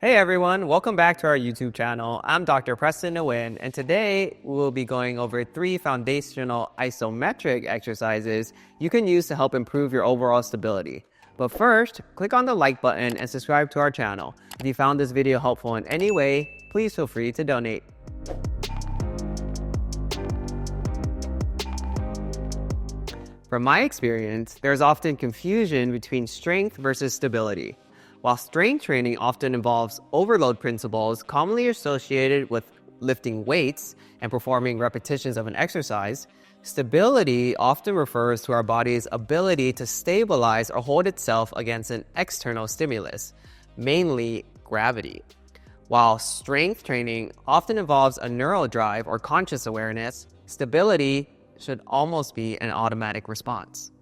Hey everyone, welcome back to our YouTube channel. I'm Dr. Preston Nguyen, and today we'll be going over 3 foundational isometric exercises you can use to help improve your overall stability. But first, click on the like button and subscribe to our channel. If you found this video helpful in any way, please feel free to donate. From my experience, there's often confusion between strength versus stability. While strength training often involves overload principles commonly associated with lifting weights and performing repetitions of an exercise, stability often refers to our body's ability to stabilize or hold itself against an external stimulus, mainly gravity. While strength training often involves a neural drive or conscious awareness, stability should almost be an automatic response.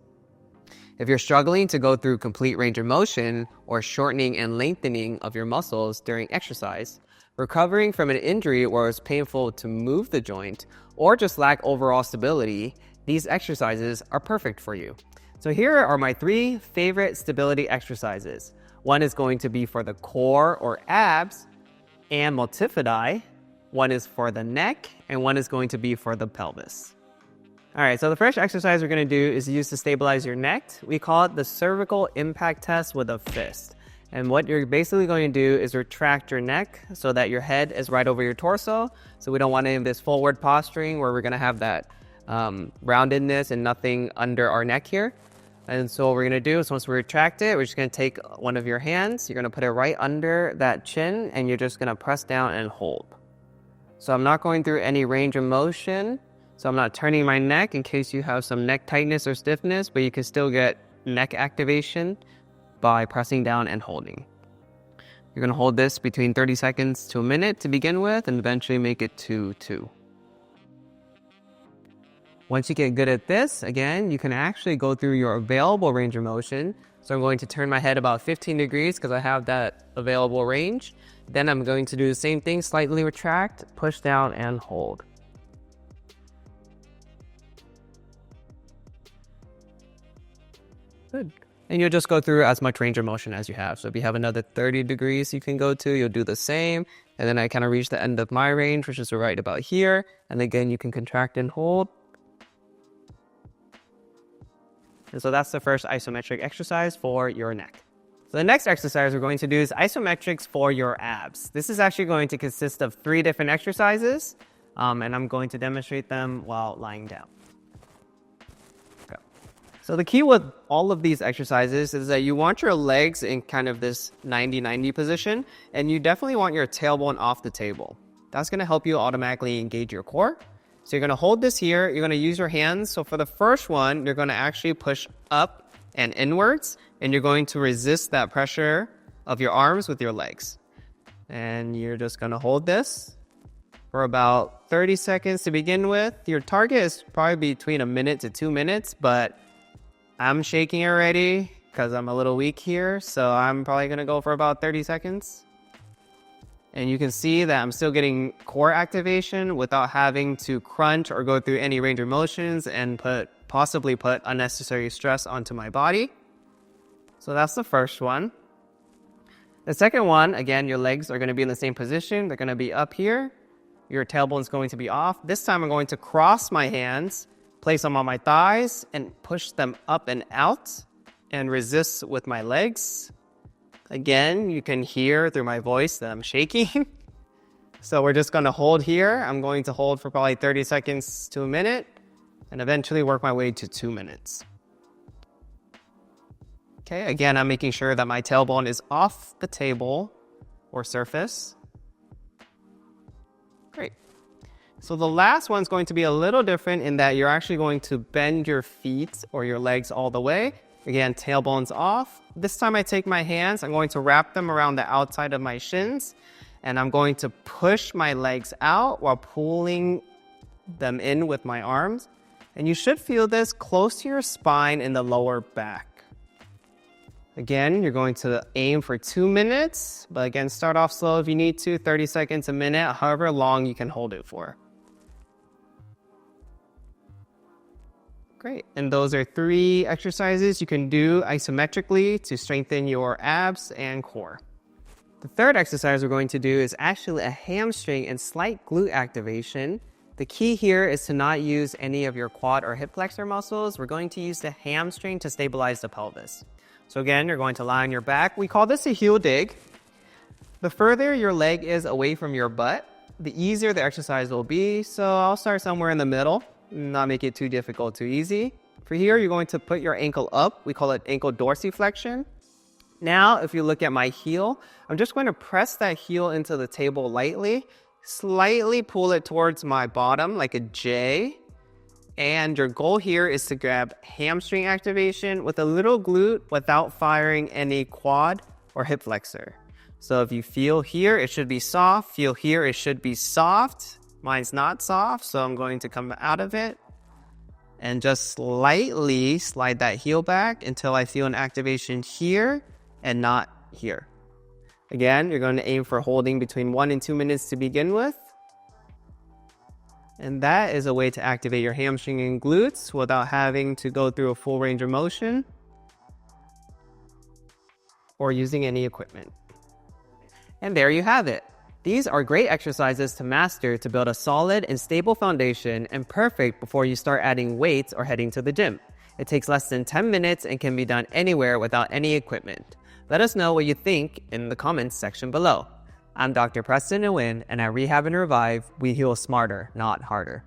If you're struggling to go through complete range of motion or shortening and lengthening of your muscles during exercise, recovering from an injury where it's painful to move the joint, or just lack overall stability, these exercises are perfect for you. So here are my 3 favorite stability exercises. One is going to be for the core or abs and multifidi, one is for the neck, and one is going to be for the pelvis. All right, so the first exercise we're going to do is used to stabilize your neck. We call it the cervical impact test with a fist. And what you're basically going to do is retract your neck so that your head is right over your torso. So we don't want any of this forward posturing where we're going to have that roundedness and nothing under our neck here. And so what we're going to do is once we retract it, we're just going to take one of your hands. You're going to put it right under that chin and you're just going to press down and hold. So I'm not going through any range of motion. So I'm not turning my neck in case you have some neck tightness or stiffness, but you can still get neck activation by pressing down and holding. You're going to hold this between 30 seconds to a minute to begin with and eventually make it to 2. Once you get good at this, again, you can actually go through your available range of motion. So I'm going to turn my head about 15 degrees because I have that available range. Then I'm going to do the same thing, slightly retract, push down and hold. Good. And you'll just go through as much range of motion as you have. So if you have another 30 degrees you can go to, you'll do the same. And then I kind of reach the end of my range, which is right about here. And again, you can contract and hold. And so that's the first isometric exercise for your neck. So the next exercise we're going to do is isometrics for your abs. This is actually going to consist of 3 different exercises. And I'm going to demonstrate them while lying down. So the key with all of these exercises is that you want your legs in kind of this 90-90 position, and you definitely want your tailbone off the table. That's going to help you automatically engage your core. So you're going to hold this here, you're going to use your hands. So for the first one, you're going to actually push up and inwards, and you're going to resist that pressure of your arms with your legs. And you're just going to hold this for about 30 seconds to begin with. Your target is probably between 1 minute to 2 minutes, but I'm shaking already because I'm a little weak here, so I'm probably going to go for about 30 seconds. And you can see that I'm still getting core activation without having to crunch or go through any range of motions and possibly put unnecessary stress onto my body. So that's the first one. The second one, again, your legs are going to be in the same position. They're going to be up here. Your tailbone is going to be off. This time I'm going to cross my hands, place them on my thighs and push them up and out and resist with my legs. Again, you can hear through my voice that I'm shaking. So we're just going to hold here. I'm going to hold for probably 30 seconds to a minute and eventually work my way to 2 minutes. Okay, again, I'm making sure that my tailbone is off the table or surface. Great. So the last one's going to be a little different in that you're actually going to bend your feet or your legs all the way. Again, tailbone's off. This time I take my hands, I'm going to wrap them around the outside of my shins, and I'm going to push my legs out while pulling them in with my arms. And you should feel this close to your spine in the lower back. Again, you're going to aim for 2 minutes, but again, start off slow if you need to, 30 seconds, a minute, however long you can hold it for. Great. And those are 3 exercises you can do isometrically to strengthen your abs and core. The third exercise we're going to do is actually a hamstring and slight glute activation. The key here is to not use any of your quad or hip flexor muscles. We're going to use the hamstring to stabilize the pelvis. So again, you're going to lie on your back. We call this a heel dig. The further your leg is away from your butt, the easier the exercise will be. So I'll start somewhere in the middle, not make it too difficult, too easy. For here, you're going to put your ankle up. We call it ankle dorsiflexion. Now, if you look at my heel, I'm just going to press that heel into the table lightly, slightly pull it towards my bottom like a J. And your goal here is to grab hamstring activation with a little glute without firing any quad or hip flexor. So if you feel here, it should be soft. Feel here, it should be soft. Mine's not soft, so I'm going to come out of it and just slightly slide that heel back until I feel an activation here and not here. Again, you're going to aim for holding between 1 and 2 minutes to begin with. And that is a way to activate your hamstring and glutes without having to go through a full range of motion or using any equipment. And there you have it. These are great exercises to master to build a solid and stable foundation and perfect before you start adding weights or heading to the gym. It takes less than 10 minutes and can be done anywhere without any equipment. Let us know what you think in the comments section below. I'm Dr. Preston Nguyen, and at Rehab and Revive, we heal smarter, not harder.